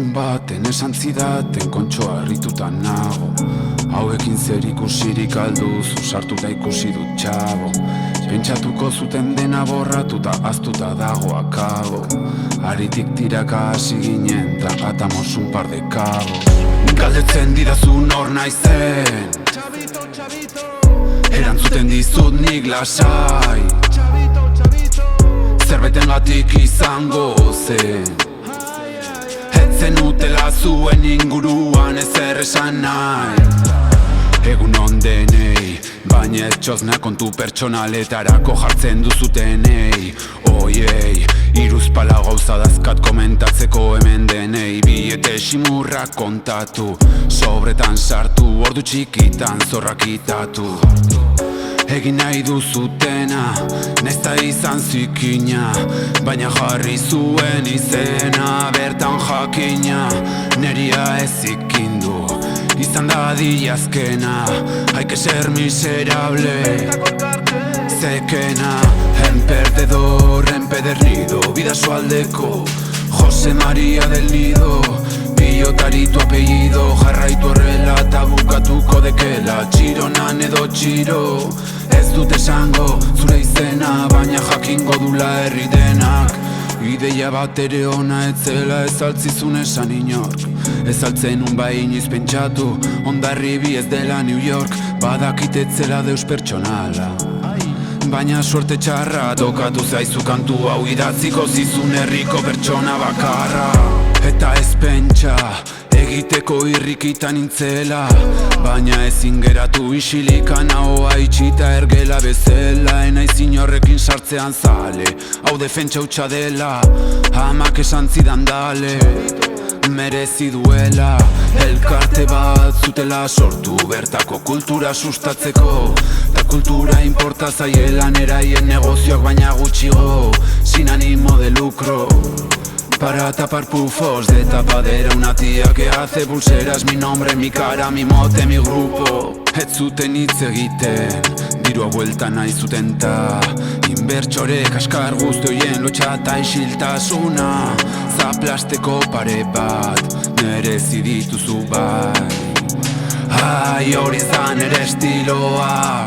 Egun baten esan zidaten kontxoa harrituta nago. Hauekin zer ikusirik alduzu sartuta ikusi dut txabo. Pentsatuko zuten dena borratuta aztuta dago akabo. Aritik tiraka hasi ginen ta atamos un par de cabos. Galdetzen didazu nor naizen, erantzuten dizut nik lasai. Zerbaitengatik izango zen, etzen utela zuen inguruan ezer esan nahi. Egun ondenei, baina etxozna kontu pertsonaletarako jartzen duzutenei. Oiei, iruzpala gauza dazkat komentatzeko hemen denei. Biete simurrak kontatu, sobretan sartu, ordu txikitan zorrak itatu. Egin nahi duzutena, nesta izan zikina, baina jarri zuen izena, bertan jakina, neria ez ikindu, izan da diazkena, hay que ser miserable, zekena, emperdedor, empedernido, bidasoaldeko, Jose Maria del Nido, pilotari tu apellido, jarraitu horrela eta bukatuko dekela, txironan edo txiro. Ez dut esango zure izena, baina jakingo dula herri denak. Ideia bat ere ona etzela ez altzizun esan inork. Ez altzen bai inoiz pentsatu, Hondarribi ez dela New York. Badakit etzela deus pertsonala, baina suerte txarra tokatu zaizu kantu hau idatziko zizun herriko pertsona bakarra. Eta ez pentsa, egiteko irrikitan nintzela, baina ezin geratu isilikan ahoa itxita ergela bezala. Enaiz inorrekin sartzean zale, hau defentsa hutsa dela, amak esan zidan dale, merezi duela. Elkarte bat zutela sortu bertako kultura sustatzeko, ta kultura importa zaiela neraien negozioak baina gutxigo, sin ánimo de lucro. Para tapar pufos de tapadera, una tía que hace pulseras, mi nombre, mi cara, mi mote, mi grupo. Ez zuten hitz egiten, dirua buelta nahi zuten ta, inbertsore kaskar guztioien lotxa eta isiltasuna. Zaplasteko pare bat, merezi dituzu bai. Ai, hori zan ere estiloa,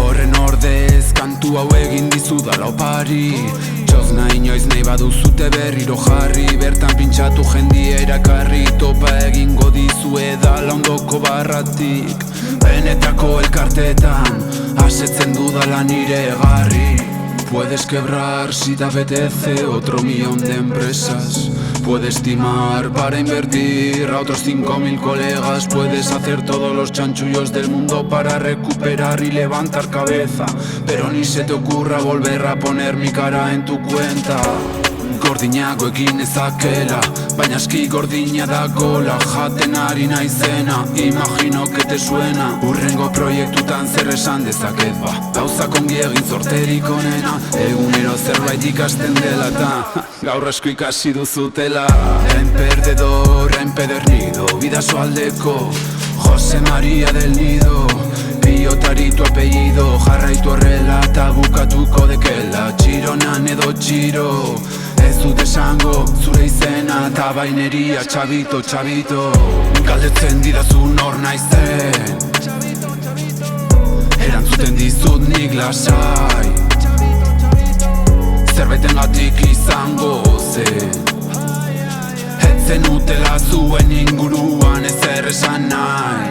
horren ordez kantu hau egin dizudala opari. Txozna inoiz nahi baduzute berriro jarri, bertan pintxatu jendia erakarri, topa egingo dizu edala ondoko barratik. Benetako elkartetan, asetzen dudala nire garri. Puedes quebrar si te apetece otro millón de empresas. Puedes timar para invertir a otros 5.000 colegas. Puedes hacer todos los chanchullos del mundo para recuperar y levantar cabeza, pero ni se te ocurra volver a poner mi cara en tu cuenta. Gordinago egin ezakela, baina eski gordina da gola, jaten ari naizena, imagino que te suena. Urrengo proiektutan zer esan dezaket ba, gauzak ongi egin zorterik onena, egunero zerbait ikasten dela eta gaur asko ikasi duzutela. Emperdedor, empedernido, bidasoaldeko, Jose Maria del Nido, pilotari tu apellido, jarraitu horrela eta bukatuko dekela, txironan edo txiro. Ez dut esango zure izena eta baineria, txabito, txabito. Galdetzen didazu nor naizen, erantzuten dizut nik lasai. Zerbaitengatik izango zen, etzen utela zuen inguruan ezer esan nahi.